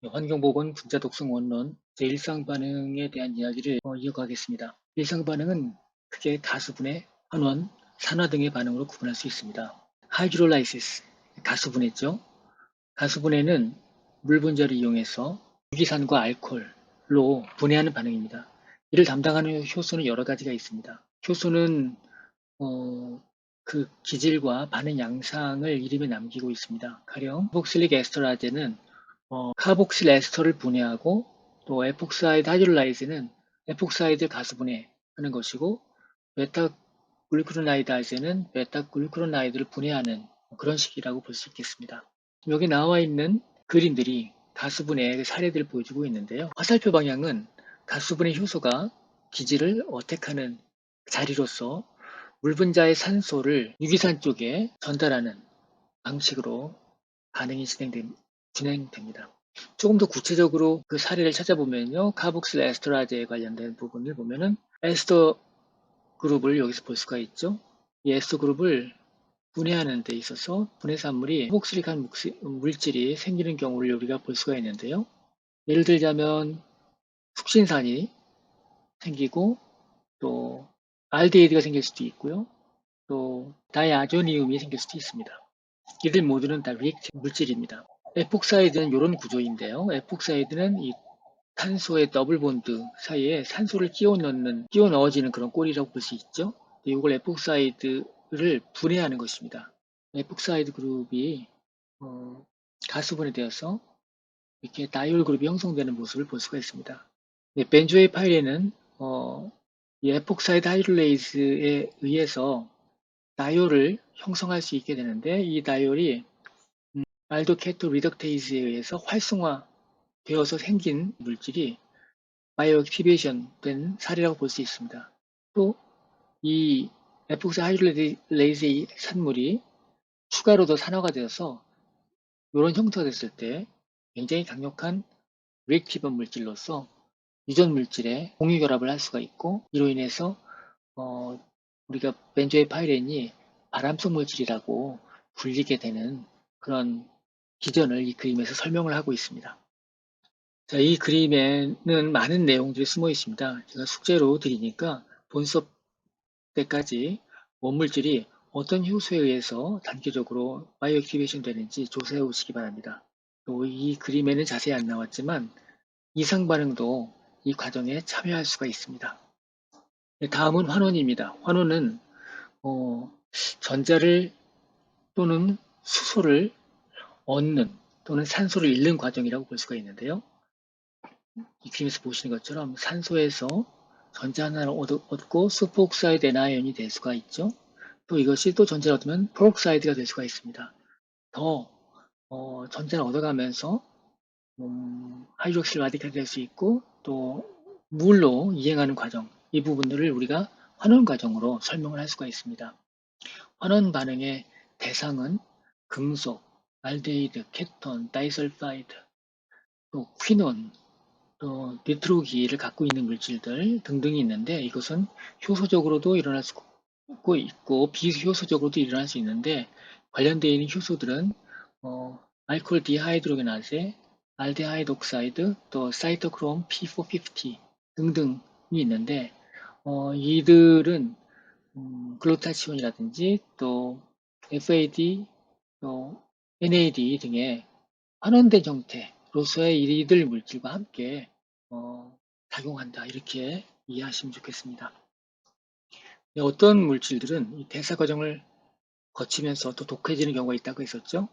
환경보건 분자독성 원론 일상반응에 대한 이야기를 이어가겠습니다. 일상반응은 크게 가수분해, 환원, 산화 등의 반응으로 구분할 수 있습니다. 하이드롤라이시스, 가수분해죠. 가수분해는 물 분자를 이용해서 유기산과 알코올로 분해하는 반응입니다. 이를 담당하는 효소는 여러 가지가 있습니다. 효소는 그 기질과 반응 양상을 이름에 남기고 있습니다. 가령 카복실릭 에스터라제는 카복실 에스터를 분해하고 또 에폭사이드 하이드롤라이즈는 에폭사이드 가수분해하는 것이고 베타 글루크로나이드아제는 베타 글루크로나이드를 분해하는 그런 식이라고 볼 수 있겠습니다. 여기 나와 있는 그림들이 가수분해의 사례들을 보여주고 있는데요. 화살표 방향은 가수분해 효소가 기질을 어택하는 자리로서 물 분자의 산소를 유기산 쪽에 전달하는 방식으로 반응이 진행됩니다. 조금 더 구체적으로 그 사례를 찾아보면요. 카복실 에스터라제에 관련된 부분을 보면은 에스터 그룹을 여기서 볼 수가 있죠. 이 에스터 그룹을 분해하는 데 있어서 분해산물이 카복실릭한 물질이 생기는 경우를 우리가 볼 수가 있는데요. 예를 들자면 숙신산이 생기고 또 알데히드가 생길 수도 있고요. 또 다이아조니움이 생길 수도 있습니다. 이들 모두는 다 리액티브 물질입니다. 에폭사이드는 이런 구조인데요. 에폭사이드는 이 탄소의 더블 본드 사이에 산소를 끼워 넣어지는 그런 꼴이라고 볼 수 있죠. 이걸 에폭사이드를 분해하는 것입니다. 에폭사이드 그룹이 가수분해되어서 이렇게 다이올 그룹이 형성되는 모습을 볼 수가 있습니다. 벤조의 파이레는 이 에폭사이드 하이드롤레이즈에 의해서 다이올을 형성할 수 있게 되는데 이 다이올이 알도케토 리덕테이즈에 의해서 활성화되어서 생긴 물질이 바이오액티베이션 된 사례라고 볼 수 있습니다. 또 이 에폭시 하이드롤레이즈 산물이 추가로 더 산화가 되어서 이런 형태가 됐을 때 굉장히 강력한 리액티브 물질로서 유전 물질에 공유 결합을 할 수가 있고 이로 인해서 우리가 벤조의 파이렌이 발암성 물질이라고 불리게 되는 그런 기전을 이 그림에서 설명을 하고 있습니다. 자, 이 그림에는 많은 내용들이 숨어 있습니다. 제가 숙제로 드리니까 본 수업 때까지 원물질이 어떤 효소에 의해서 단계적으로 바이오 액티베이션 되는지 조사해 오시기 바랍니다. 또 이 그림에는 자세히 안 나왔지만 이상 반응도 이 과정에 참여할 수가 있습니다. 다음은 환원입니다. 환원은 전자를 또는 수소를 얻는 또는 산소를 잃는 과정이라고 볼 수가 있는데요. 이 그림에서 보시는 것처럼 산소에서 전자 하나를 얻고 슈퍼옥사이드 에나이온이 될 수가 있죠. 또 이것이 또 전자를 얻으면 프록사이드가 될 수가 있습니다. 더 전자를 얻어가면서 하이드록실 라디칼이 될 수 있고 또 물로 이행하는 과정, 이 부분들을 우리가 환원 과정으로 설명을 할 수가 있습니다. 환원 반응의 대상은 금속, 알데히드, 케톤, 다이설파이드, 또 퀴논, 또 니트로기를 갖고 있는 물질들 등등이 있는데 이것은 효소적으로도 일어날 수 있고 비효소적으로도 일어날 수 있는데 관련되어 있는 효소들은 알코올 디하이드로게나제, 알데하이드 옥사이드, 또 사이토크롬 P450 등등이 있는데 이들은 글루타치온이라든지 또 FAD, 또 NAD 등의 환원된 형태로서의 이들 물질과 함께 작용한다 이렇게 이해하시면 좋겠습니다. 어떤 물질들은 이 대사 과정을 거치면서 또 독해지는 경우가 있다고 했었죠.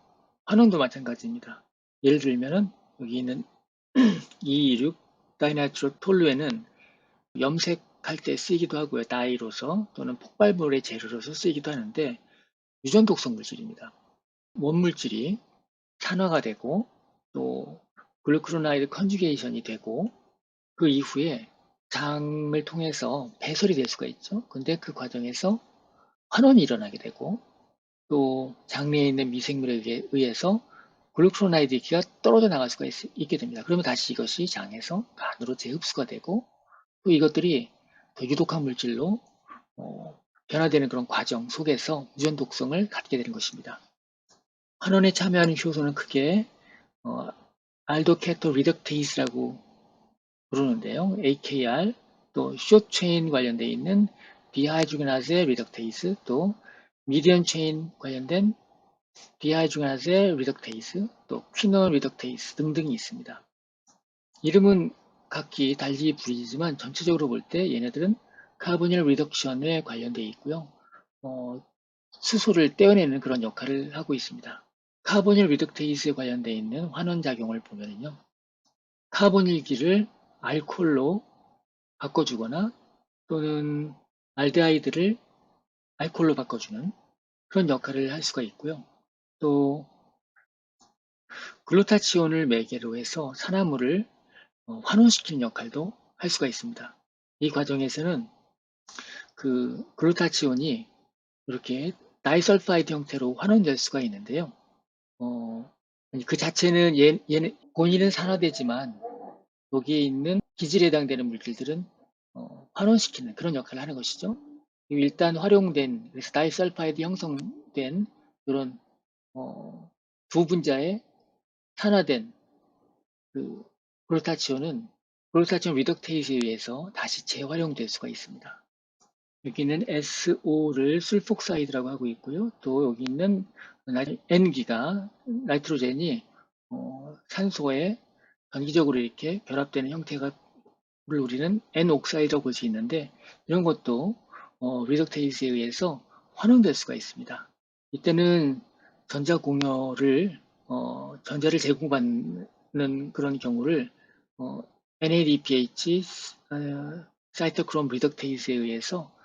환원도 마찬가지입니다. 예를 들면은 여기 있는 226 다이나이트로톨루에는 염색할 때 쓰이기도 하고요. 다이로서 또는 폭발물의 재료로서 쓰이기도 하는데 유전 독성 물질입니다. 원물질이 산화가 되고 또 글루크로나이드 컨주게이션이 되고 그 이후에 장을 통해서 배설이 될 수가 있죠. 근데 그 과정에서 환원이 일어나게 되고 또 장내에 있는 미생물에 의해서 글루크로나이드 기가 떨어져 나갈 수가 있게 됩니다. 그러면 다시 이것이 장에서 간으로 재흡수가 되고 또 이것들이 더 유독한 물질로 변화되는 그런 과정 속에서 유전 독성을 갖게 되는 것입니다. 환원에 참여하는 효소는 크게 알도케토 리덕테이스라고 부르는데요. AKR, 또 숏체인 관련되어 있는 디하이드로게나제 리덕테이스, 또 미디엄 체인 관련된 디하이드로게나제 리덕테이스, 또 퀴논 리덕테이스 등등이 있습니다. 이름은 각기 달리 불리지만 전체적으로 볼 때 얘네들은 카보닐 리덕션에 관련되어 있고요. 수소를 떼어내는 그런 역할을 하고 있습니다. 카보닐 리덕테이스에 관련되어 있는 환원작용을 보면요. 카보닐기를 알코올로 바꿔주거나 또는 알데하이드를 알코올로 바꿔주는 그런 역할을 할 수가 있고요. 또 글루타치온을 매개로 해서 산화물을 환원시키는 역할도 할 수가 있습니다. 이 과정에서는 그 글루타치온이 이렇게 다이설파이드 형태로 환원될 수가 있는데요. 그 자체는 얘는 본인은 산화되지만 여기에 있는 기질에 해당되는 물질들은 환원시키는 그런 역할을 하는 것이죠. 일단 활용된, 그래서 다이설파이드 형성된 이런 두 분자의 산화된 그 글루타치온은 글루타치온 리덕테이스에 의해서 다시 재활용될 수가 있습니다. 여기는 SO를 술폭사이드라고 하고 있고요. 또 여기 있는 N기가 나이트로젠이 산소에 전기적으로 이렇게 결합되는 형태가 우리는 N옥사이드라고 볼 수 있는데 이런 것도 리덕테이스에 의해서 환원될 수가 있습니다. 이때는 전자공여를 전자를 제공받는 그런 경우를 NADPH 사이토크롬 리덕테이스에 의해서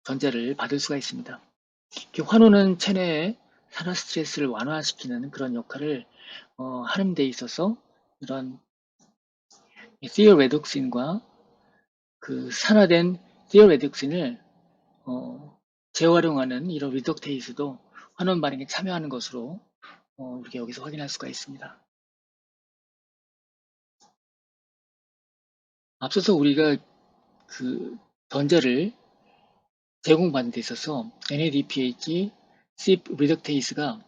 전자를 받을 수가 있습니다. 환호는 체내의 산화 스트레스를 완화시키는 그런 역할을 하는 데 있어서 이런 티오레독신과 그 산화된 티오레독신을 재활용하는 이런 리덕테이스도 환원 반응에 참여하는 것으로 우리가 여기서 확인할 수가 있습니다. 앞서서 우리가 그 전자를 제공받는 데 있어서 NADPH, CYP 리덕테이스가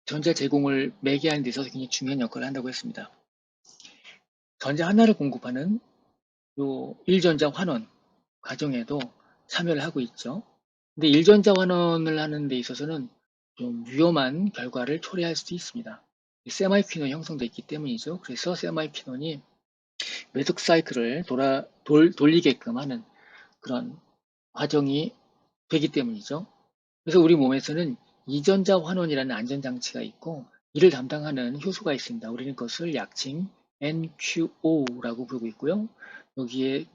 전자 제공을 매개하는 데 있어서 굉장히 중요한 역할을 한다고 했습니다. 전자 하나를 공급하는 요 1전자 환원 과정에도 참여를 하고 있죠. 근데 1전자 환원을 하는 데 있어서는 좀 위험한 결과를 초래할 수도 있습니다. 세마이퀴논이 형성되어 있기 때문이죠. 그래서 세마이퀴논이 매듭 사이클을 돌리게끔 하는 그런 과정이 되기 때문이죠. 그래서 우리 몸에서는 이전자 환원이라는 안전장치가 있고 이를 담당하는 효소가 있습니다. 우리는 그것을 약칭 NQO라고 부르고 있고요. 여기에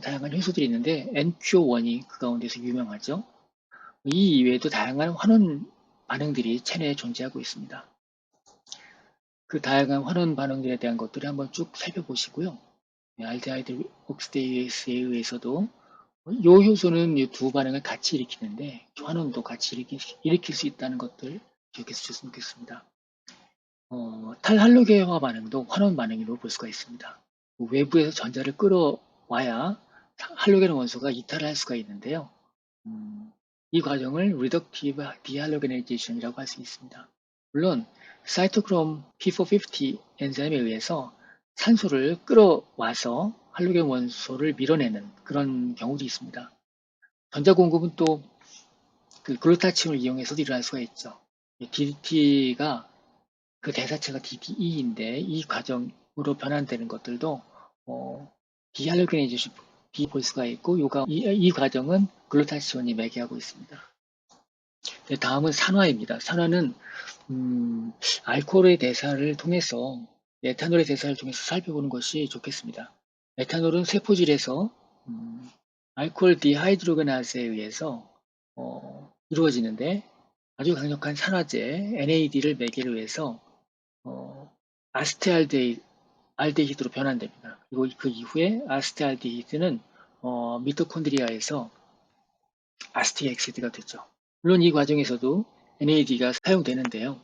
다양한 효소들이 있는데 NQO1이 그 가운데서 유명하죠. 이 이외에도 다양한 환원 반응들이 체내에 존재하고 있습니다. 그 다양한 환원 반응들에 대한 것들을 한번 쭉 살펴보시고요. 알데하이드 옥시데이스에 의해서도 이 효소는 이 두 반응을 같이 일으키는데 환원도 같이 일으킬 수 있다는 것들 기억해 주셨으면 좋겠습니다. 탈할로게화 반응도 환원 반응으로 볼 수가 있습니다. 외부에서 전자를 끌어와야 할로겐 원소가 이탈을 할 수가 있는데요. 이 과정을 Reductive Dehalogenization 이라고 할 수 있습니다. 물론 사이토크롬 P450 엔자임에 의해서 산소를 끌어와서 할로겐 원소를 밀어내는 그런 경우도 있습니다. 전자 공급은 또 그 글루타치온을 이용해서도 일어날 수가 있죠. DDT가 그 대사체가 DDE인데 이 과정으로 변환되는 것들도 디할로게네이션 볼 수가 있고 이 과정은 글루타치온이 매개하고 있습니다. 네, 다음은 산화입니다. 산화는 알코올의 대사를 통해서 에탄올의 대사를 통해서 살펴보는 것이 좋겠습니다. 에탄올은 세포질에서 알코올 디하이드로게나스에 의해서 이루어지는데 아주 강력한 산화제 NAD를 매개로 해서 아스테알데히드로 변환됩니다. 그리고 그 이후에 아스테알데히드는 미토콘드리아에서 아스티엑시드가 되죠. 물론 이 과정에서도 NAD가 사용되는데요.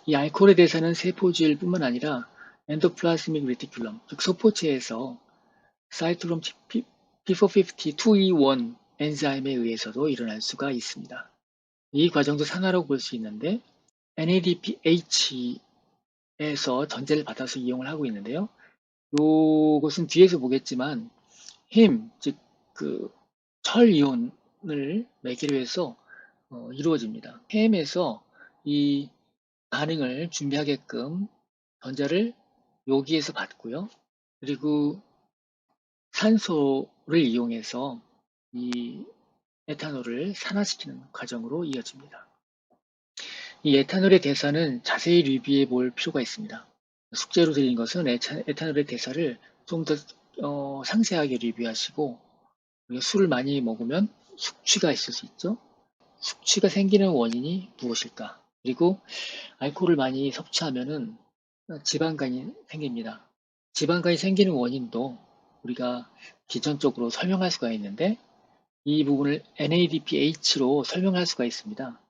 이 알코올에 대해서는 세포질뿐만 아니라 엔도플라스믹 레티큘럼, 즉 소포체에서 사이토크롬 P450-2E1 엔자임에 의해서도 일어날 수가 있습니다. 이 과정도 산화라고 볼 수 있는데 NADPH 전자를 받아서 이용을 하고 있는데요. 요것은 뒤에서 보겠지만 즉 그 철 이온을 매개로 해서 이루어집니다. 햄에서 이 반응을 준비하게끔 전자를 여기에서 받고요. 그리고 산소를 이용해서 이 에탄올을 산화시키는 과정으로 이어집니다. 이 에탄올의 대사는 자세히 리뷰해 볼 필요가 있습니다. 숙제로 드린 것은 에탄올의 대사를 좀 더 상세하게 리뷰하시고, 우리가 술을 많이 먹으면 숙취가 있을 수 있죠. 숙취가 생기는 원인이 무엇일까? 그리고 알코올을 많이 섭취하면은 지방간이 생깁니다. 지방간이 생기는 원인도 우리가 기전적으로 설명할 수가 있는데, 이 부분을 NADPH로 설명할 수가 있습니다.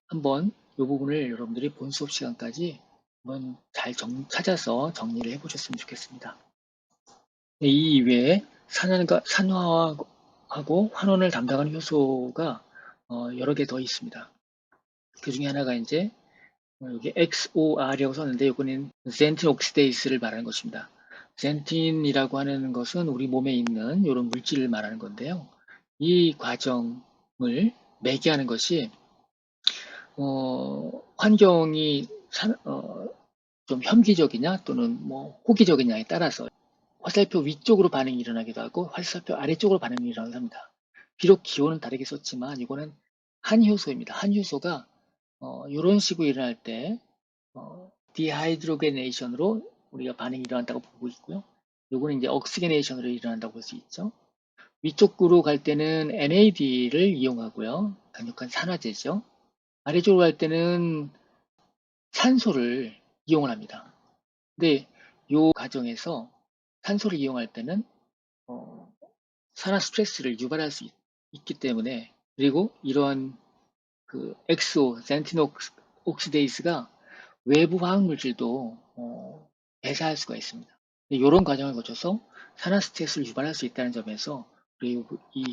한번 이 부분을 여러분들이 본 수업 시간까지 한번 잘 찾아서 정리를 해보셨으면 좋겠습니다. 이 이외에 산화하고 환원을 담당하는 효소가 여러 개 더 있습니다. 그 중에 하나가 이제 여기 XOR이라고 썼는데 이거는 젠틴 옥시데이스를 말하는 것입니다. 젠틴이라고 하는 것은 우리 몸에 있는 이런 물질을 말하는 건데요. 이 과정을 매개하는 것이 환경이 좀 혐기적이냐 또는 뭐 호기적이냐에 따라서 화살표 위쪽으로 반응이 일어나기도 하고 화살표 아래쪽으로 반응이 일어나기도 합니다. 비록 기호는 다르게 썼지만 이거는 한 효소입니다. 한 효소가 이런 식으로 일어날 때 디하이드로게네이션으로 우리가 반응이 일어난다고 보고 있고요. 요거는 이제 억시게네이션으로 일어난다고 볼 수 있죠. 위쪽으로 갈 때는 NAD를 이용하고요. 강력한 산화제죠. 아래쪽으로 갈 때는 산소를 이용을 합니다. 근데 이 과정에서 산소를 이용할 때는 산화 스트레스를 유발할 수 있기 때문에, 그리고 이러한 그 엑소, 젠틴옥시데이스가 외부 화학 물질도 배사할 수가 있습니다. 이런 과정을 거쳐서 산화 스트레스를 유발할 수 있다는 점에서 이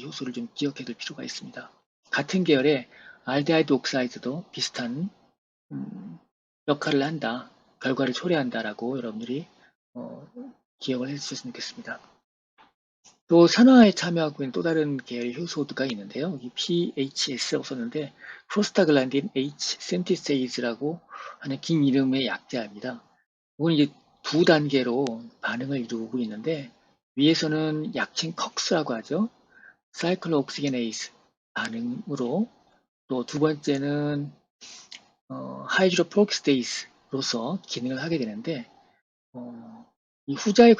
효소를 좀 기억해 둘 필요가 있습니다. 같은 계열의 알데하이드 옥사이드도 비슷한 역할을 한다, 결과를 초래한다라고 여러분들이 기억을 해주셨으면 좋겠습니다. 또 산화에 참여하고 있는 또 다른 계열의 효소가 있는데요. 여기 PHS라고 썼는데 프로스타글란딘 H 센티세이즈라고 하는 긴 이름의 약제입니다. 이건 이제 두 단계로 반응을 이루고 있는데, 위에서는 약칭 컥스라고 하죠. 사이클로옥시게네이스 반응으로, 또 두 번째는 하이드로프록시데이스로서 기능을 하게 되는데, 이 후자의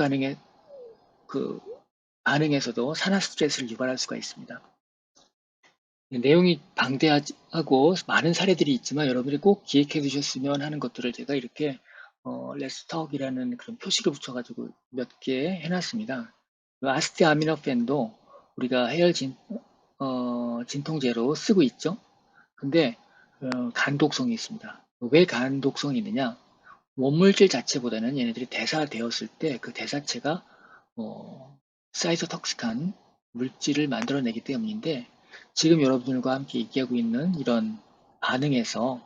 반응에서도 산화 스트레스를 유발할 수가 있습니다. 내용이 방대하고 많은 사례들이 있지만 여러분들이 꼭 기억해 두셨으면 하는 것들을 제가 이렇게 레스톡이라는 그런 표시를 붙여가지고 몇 개 해놨습니다. 아스티아미노펜도 우리가 해열 진통제로 쓰고 있죠. 근데 간독성이 있습니다. 왜 간독성이 있느냐? 원물질 자체보다는 얘네들이 대사되었을 때 그 대사체가 사이토톡식한 물질을 만들어내기 때문인데, 지금 여러분들과 함께 얘기하고 있는 이런 반응에서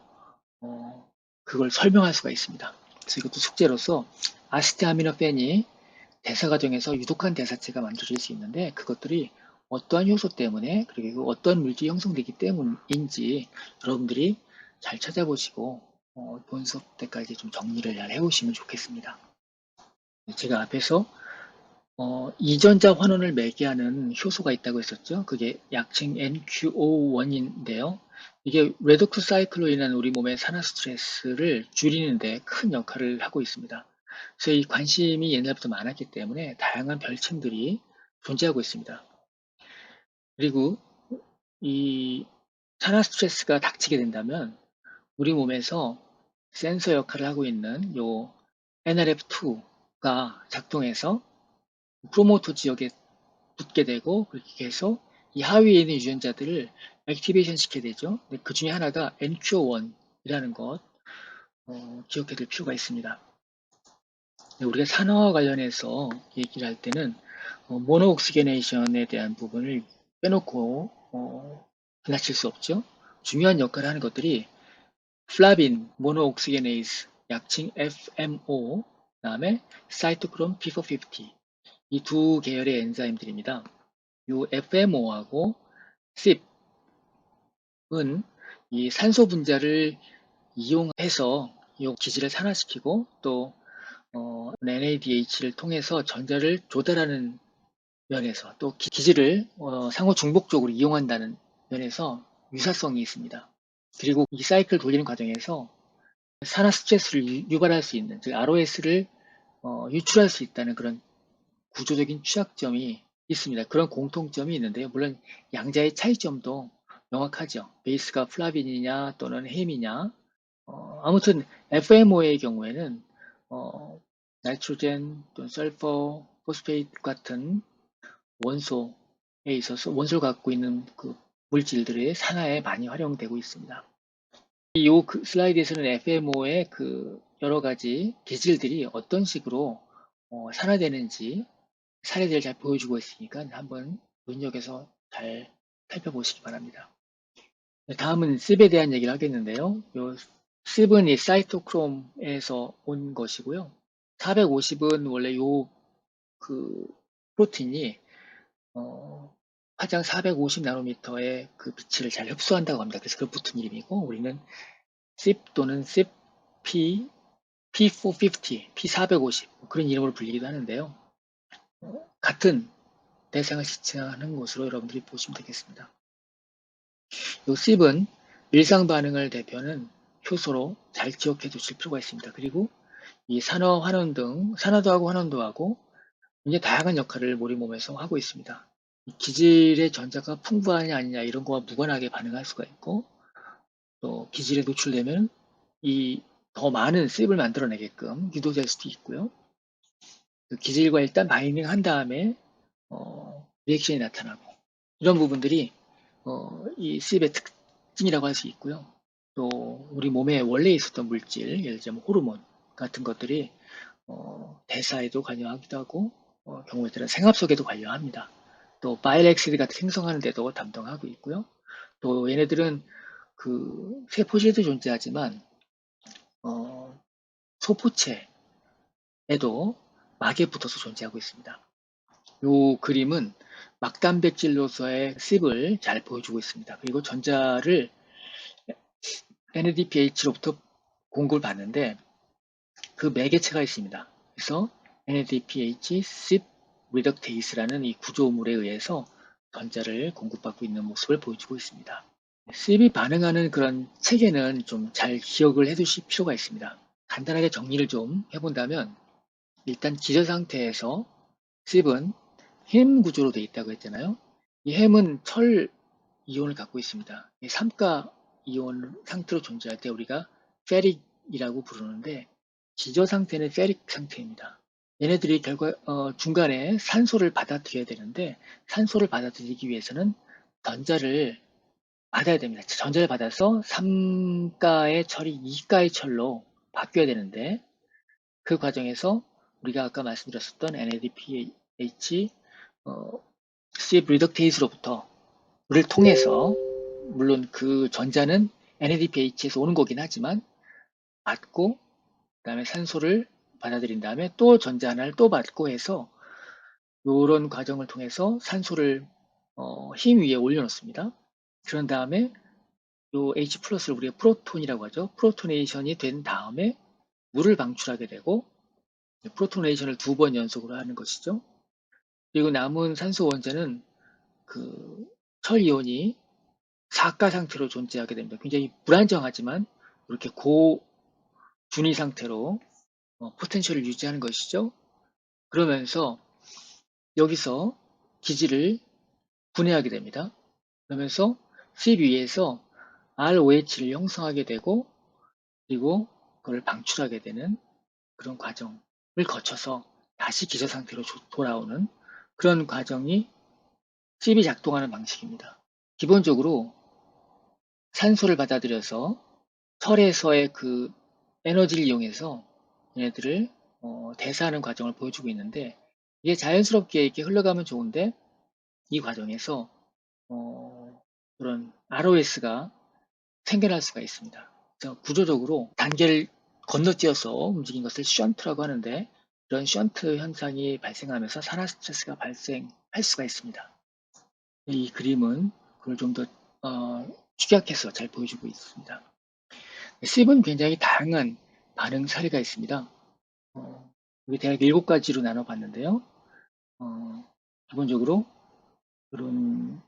그걸 설명할 수가 있습니다. 그래서 이것도 숙제로서 아스티아미노펜이 대사 과정에서 유독한 대사체가 만들어질 수 있는데, 그것들이 어떠한 효소 때문에, 그리고 어떤 물질이 형성되기 때문인지 여러분들이 잘 찾아보시고 본 수업 때까지 좀 정리를 잘 해오시면 좋겠습니다. 제가 앞에서 이전자 환원을 매개하는 효소가 있다고 했었죠. 그게 약칭 NQO1인데요. 이게 레도크 사이클로 인한 우리 몸의 산화 스트레스를 줄이는데 큰 역할을 하고 있습니다. 그래서 이 관심이 옛날부터 많았기 때문에 다양한 별칭들이 존재하고 있습니다. 그리고 이 산화 스트레스가 닥치게 된다면 우리 몸에서 센서 역할을 하고 있는 요 NRF2가 작동해서 프로모터 지역에 붙게 되고, 그렇게 해서 이 하위에 있는 유전자들을 액티베이션 시키게 되죠. 그 중에 하나가 NQ1이라는 것 기억해 둘 필요가 있습니다. 우리가 산화와 관련해서 얘기를 할 때는 모노옥시게네이션에 대한 부분을 빼놓고 지나칠 수 없죠. 중요한 역할을 하는 것들이 플라빈 모노옥시게네이스 약칭 FMO, 그다음에 사이토크롬 P450 이 두 계열의 엔자임들입니다. 이 FMO하고 CYP은 이 산소 분자를 이용해서 이 기질을 산화시키고 또 NADH를 통해서 전자를 조달하는 면에서 또 기질을 상호 중복적으로 이용한다는 면에서 유사성이 있습니다. 그리고 이 사이클 돌리는 과정에서 산화 스트레스를 유발할 수 있는, 즉 ROS를 유출할 수 있다는 그런 구조적인 취약점이 있습니다. 그런 공통점이 있는데요. 물론 양자의 차이점도 명확하죠. 베이스가 플라빈이냐 또는 햄이냐. 아무튼 FMO의 경우에는 나이트로젠 또는 설퍼, 포스페이트 같은 원소에 있어서 원소를 갖고 있는 그 물질들의 산화에 많이 활용되고 있습니다. 이 슬라이드에서는 FMO의 그 여러 가지 기질들이 어떤 식으로 산화되는지 사례들을 잘 보여주고 있으니까 한번 눈여겨서 잘 살펴보시기 바랍니다. 다음은 씹에 대한 얘기를 하겠는데요. 요 씹은 이 사이토크롬에서 온 것이고요. 450은 원래 요 그 프로틴이 화장 450 나노미터의 그 빛을 잘 흡수한다고 합니다. 그래서 그 붙은 이름이고, 우리는 씹 또는 씹 P450, P450 그런 이름으로 불리기도 하는데요. 같은 대상을 지칭하는 것으로 여러분들이 보시면 되겠습니다. 이 씹은 일상 반응을 대표하는 효소로 잘 기억해 두실 필요가 있습니다. 그리고 이 산화, 환원 등 산화도 하고 환원도 하고 굉장히 다양한 역할을 우리 몸에서 하고 있습니다. 기질의 전자가 풍부하냐 아니냐 이런 거와 무관하게 반응할 수가 있고, 또 기질에 노출되면 이 더 많은 씹을 만들어내게끔 유도될 수도 있고요. 그 기질과 일단 바이닝 한 다음에 리액션이 나타나고, 이런 부분들이 이 씹의 특징이라고 할 수 있고요. 또 우리 몸에 원래 있었던 물질, 예를 들자면 호르몬 같은 것들이 대사에도 관여하기도 하고, 경우에 따라 생합속에도 관여합니다. 또 바이렉시드 같은 생성하는 데도 담당하고 있고요. 또 얘네들은 그 세포질도 존재하지만 소포체에도 막에 붙어서 존재하고 있습니다. 이 그림은 막단백질로서의 씹을 잘 보여주고 있습니다. 그리고 전자를 NADPH로부터 공급을 받는데 그 매개체가 있습니다. 그래서 NADPH, 씹 리덕테이스라는 이 구조물에 의해서 전자를 공급받고 있는 모습을 보여주고 있습니다. 씹이 반응하는 그런 체계는 좀 잘 기억을 해두실 필요가 있습니다. 간단하게 정리를 좀 해본다면, 일단 기저 상태에서 씹은 햄 구조로 되어 있다고 했잖아요. 이 햄은 철 이온을 갖고 있습니다. 이 삼가 이온 상태로 존재할 때 우리가 페릭이라고 부르는데, 기저 상태는 페릭 상태입니다. 얘네들이 결과 중간에 산소를 받아들여야 되는데, 산소를 받아들이기 위해서는 전자를 받아야 됩니다. 전자를 받아서 3가의 철이 2가의 철로 바뀌어야 되는데, 그 과정에서 우리가 아까 말씀드렸었던 NADPH, C 리덕테이스로부터 를 통해서, 물론 그 전자는 NADPH에서 오는 거긴 하지만 받고, 그 다음에 산소를 받아들인 다음에 또 전자 하나를 또 받고 해서 이런 과정을 통해서 산소를 힘 위에 올려놓습니다. 그런 다음에 요 H 플러스를 우리가 프로톤이라고 하죠. 프로토네이션이 된 다음에 물을 방출하게 되고, 프로토네이션을 2번 연속으로 하는 것이죠. 그리고 남은 산소 원자는 그 철이온이 4가 상태로 존재하게 됩니다. 굉장히 불안정하지만 이렇게 고준위 상태로 포텐셜을 유지하는 것이죠. 그러면서 여기서 기질을 분해하게 됩니다. 그러면서 C 위에서 ROH를 형성하게 되고, 그리고 그걸 방출하게 되는 그런 과정을 거쳐서 다시 기저 상태로 돌아오는 그런 과정이 칩이 작동하는 방식입니다. 기본적으로 산소를 받아들여서 철에서의 그 에너지를 이용해서 얘네들을 대사하는 과정을 보여주고 있는데, 이게 자연스럽게 이렇게 흘러가면 좋은데, 이 과정에서 그런 ROS가 생겨날 수가 있습니다. 그래서 구조적으로 단계를 건너뛰어서 움직인 것을 션트라고 하는데 이런 션트 현상이 발생하면서 산화 스트레스가 발생할 수가 있습니다. 이 그림은 그걸 좀 더 축약해서 잘 보여주고 있습니다. 씹은 굉장히 다양한 반응 사례가 있습니다. 여기 대략 7가지로 나눠봤는데요. 기본적으로 이런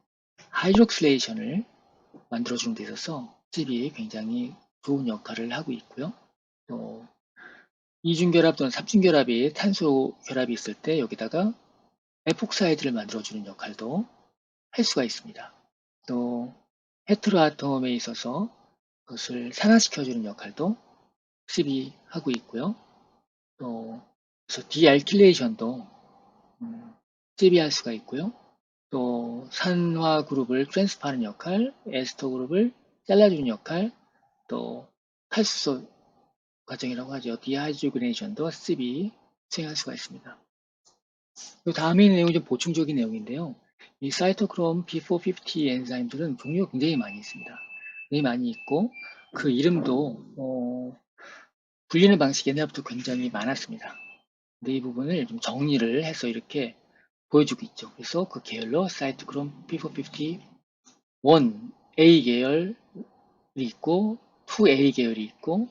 하이드록실레이션을 만들어주는 데 있어서 씹이 굉장히 좋은 역할을 하고 있고요. 또 이중결합 또는 삼중결합이 탄소 결합이 있을 때 여기다가 에폭사이드를 만들어주는 역할도 할 수가 있습니다. 또 헤테로아톰에 있어서 그것을 산화시켜주는 역할도 씹이 하고 있고요. 또 그래서 디알킬레이션도 씹이 할 수가 있고요. 또 산화 그룹을 트랜스파하는 역할, 에스터 그룹을 잘라주는 역할, 또 탈수소 과정이라고 하죠. 디하이드로게네이션도 씹이 수행할 수가 있습니다. 그 다음에 있는 내용은 좀 보충적인 내용인데요. 이 사이토크롬 B450 엔자임들은 종류가 굉장히 많이 있습니다. 굉장히 많이 있고 그 이름도 불리는 방식이 옛날부터 굉장히 많았습니다. 근데 이 부분을 좀 정리를 해서 이렇게 보여주고 있죠. 그래서 그 계열로 사이토크롬 B450 1A 계열이 있고 2A 계열이 있고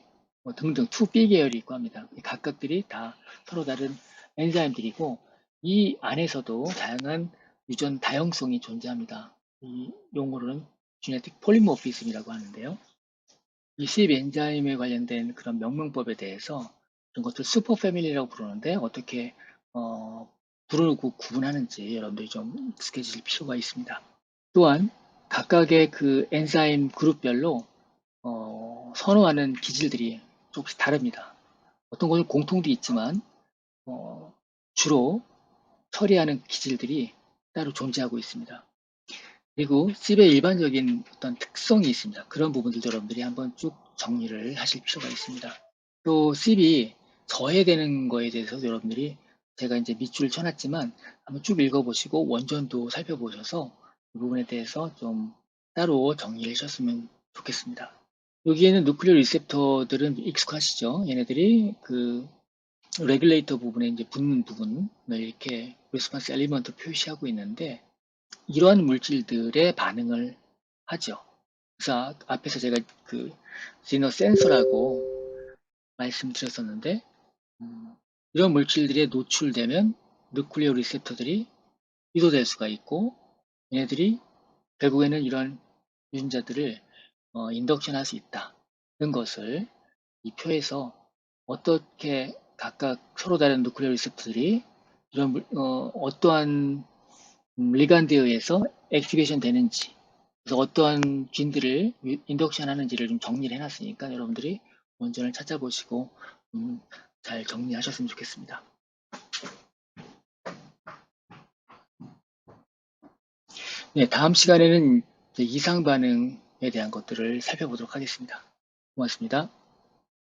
등등 2B 계열이 있고 합니다. 각각들이 다 서로 다른 엔자임들이고 이 안에서도 다양한 유전 다형성이 존재합니다. 이 용어로는 지네틱 폴리모피즘이라고 하는데요. 이 CYP 엔자임에 관련된 그런 명명법에 대해서 이런 것들 슈퍼 패밀리라고 부르는데 어떻게 부르고 구분하는지 여러분들이 좀 익숙해질 필요가 있습니다. 또한 각각의 그 엔자임 그룹별로 선호하는 기질들이 조금씩 다릅니다. 어떤 것은 공통도 있지만 주로 처리하는 기질들이 따로 존재하고 있습니다. 그리고 씹의 일반적인 어떤 특성이 있습니다. 그런 부분들도 여러분들이 한번 쭉 정리를 하실 필요가 있습니다. 또 씹이 저해되는 거에 대해서 여러분들이 제가 이제 밑줄을 쳐놨지만 한번 쭉 읽어보시고 원전도 살펴보셔서 이 부분에 대해서 좀 따로 정리를 하셨으면 좋겠습니다. 여기에는 누클리어 리셉터들은 익숙하시죠? 얘네들이 그 레귤레이터 부분에 이제 붙는 부분을 이렇게 레스폰스 엘리먼트 표시하고 있는데 이러한 물질들의 반응을 하죠. 그래서 앞에서 제가 그 지너 센서라고 말씀드렸었는데 이런 물질들에 노출되면 누클리어 리셉터들이 유도될 수가 있고 얘네들이 결국에는 이런 유전자들을 인덕션 할 수 있다는 것을 이 표에서 어떻게 각각 서로 다른 누클리어 리셉터들이 이런 어떠한 리간드에 의해서 액티베이션 되는지 그래서 어떠한 균들을 인덕션 하는지를 좀 정리를 해놨으니까 여러분들이 원전을 찾아보시고 잘 정리하셨으면 좋겠습니다. 네, 다음 시간에는 이상 반응에 대한 것들을 살펴보도록 하겠습니다. 고맙습니다.